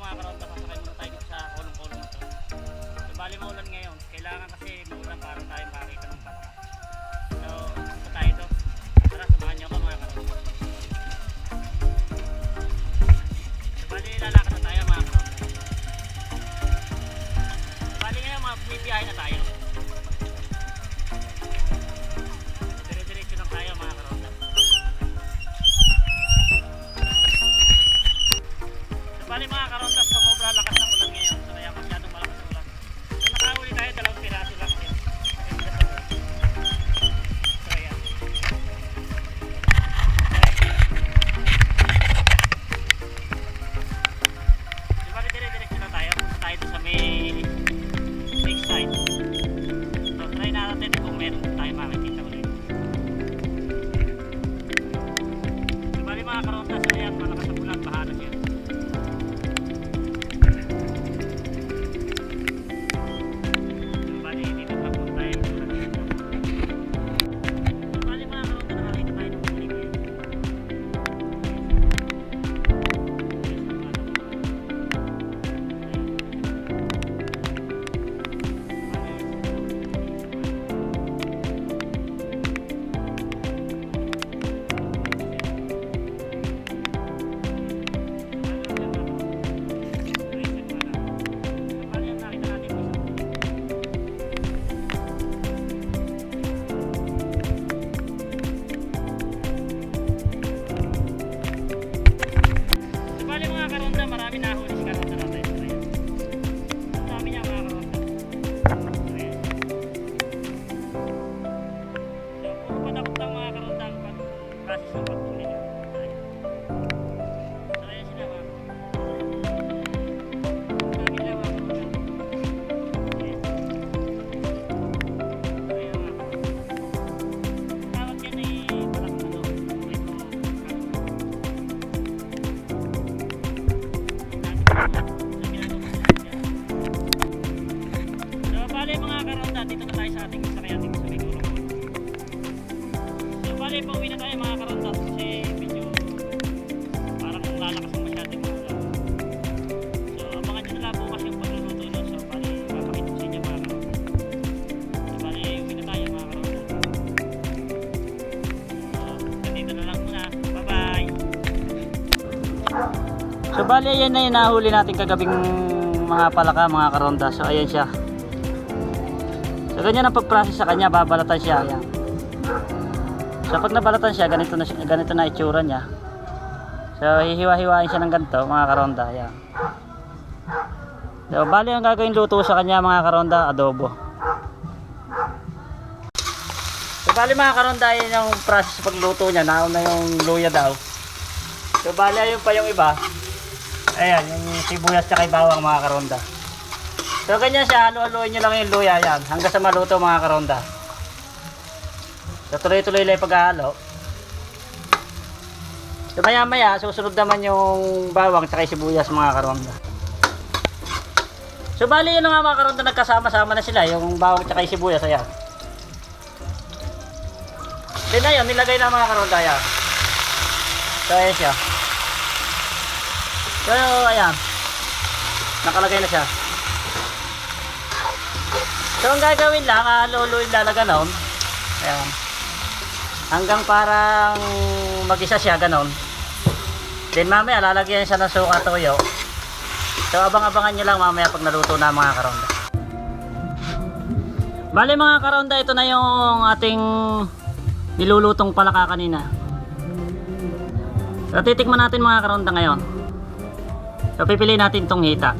mga karonda, sasakay muna tayo dito sa kulong-kulong na to. So bali maulan ngayon, kailangan kasi maulan para tayo makakita ng palaka. So ito tayo to. Tara, samahan nyo ako mga karonda. So bali lalakad na tayo mga karonda. So bali ngayon mga bumibiyahe na tayo. Dire-diretso lang tayo mga karonda. Bali mga karondas, sumobra lakas ng ulan ngayon, so kaya masyadong malakas ang ulan. So nakahuli tayo, 2 piraso lang ngayon. So ayan. So bali dire-diretso na tayo, punta tayo sa may side. So try natin kung meron tayo makikita ulit. So bali mga karondas, ayan, malakas ang ulan, bahanas yun. Marami na huli si karonda natin. Ang dami niya mga karonda. So, puro padakot lang mga karonda ang process ng paghuli niya. So, ayan sila mga karonda. Ang dami nila mga karonda. Ayan mga karonda. Tawag yan ay parang ano, so bali mga karonda, dito na tayo sa ating sakyan dito sa may kulong. So bali pauwi na tayo mga karonda kasi medyo parang lalakas ng masyadong ulan. So abangan nyo na lang bukas yung pagluluto nyo. So bali papakita ko sa inyo mga karonda. So bali uwi na tayo mga karonda. So ganito na lang muna. Bye bye. So bali ayan na yung nahuli natin kagabing mga palaka mga karonda. So ayan siya. So ganyan ang pag-process sa kanya, babalatan siya. Ayan. So pag nabalatan siya, ganito na itsura niya. So hihiwa-hiwain siya ng ganito mga karonda. Ayan. So bali ang gagawin luto sa kanya mga karonda, adobo. So bali mga karonda, ayan yung process sa pagluto niya. Nauna yung luya daw. So bali ayun pa yung iba. Ayan, yung sibuyas at bawang mga karonda. So ganyan siya, halo-haloin nyo lang yung luya yan hanggang sa maluto mga karonda. So tuloy-tuloy lang yung paghahalo. So maya-maya, susunod naman yung bawang at sibuyas mga karonda. So bali yun nga mga karonda, nagkasama-sama na sila yung bawang at sibuyas. Ayan. Then ayun, nilagay na mga karonda yan. So ayan siya. So ayan, nakalagay na siya. So ang gagawin lang, luluin lalaga noon. Ayan. Hanggang parang mag-isa siya ganon. Then mamaya lalagyan siya ng suka toyo. So abang-abangan nyo lang mamaya pag naluto na mga karonda. Bali mga karonda, ito na yung ating nilulutong palaka kanina. So titikman natin mga karonda ngayon. So pipiliin natin tong hita.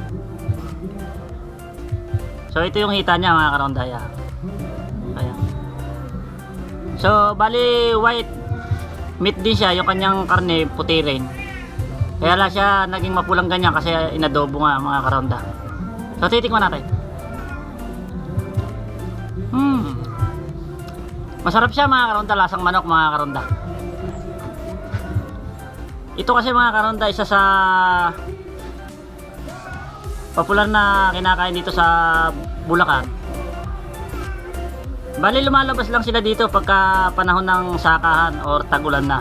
So ito yung hita niya mga karonda. Ayan. Ayan. So bali white meat din siya. Yung kanyang karne puti rin. Kaya lang siya naging mapulang ganyan kasi inadobo nga mga karonda. So titikman natin. Masarap siya mga karonda. Lasang manok mga karonda. Ito kasi mga karonda, isa sa popular na kinakain dito sa Bulacan. Bali lumalabas lang sila dito pagka panahon ng sakahan or tag-ulan na.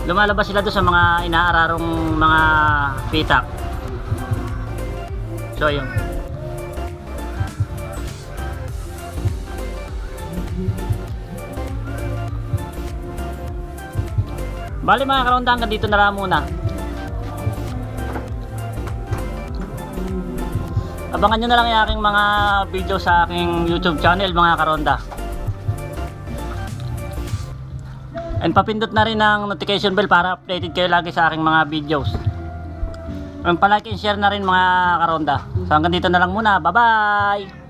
Lumalabas sila doon sa mga inaararong mga pitak. So ayun. Bali mga karonda, hanggang dito na lang muna. Abangan nyo na lang yung aking mga video sa aking YouTube channel mga karonda. And papindot na rin ang notification bell para updated kayo lagi sa aking mga videos. And palike and share na rin mga karonda. So hanggang dito na lang muna. Bye bye!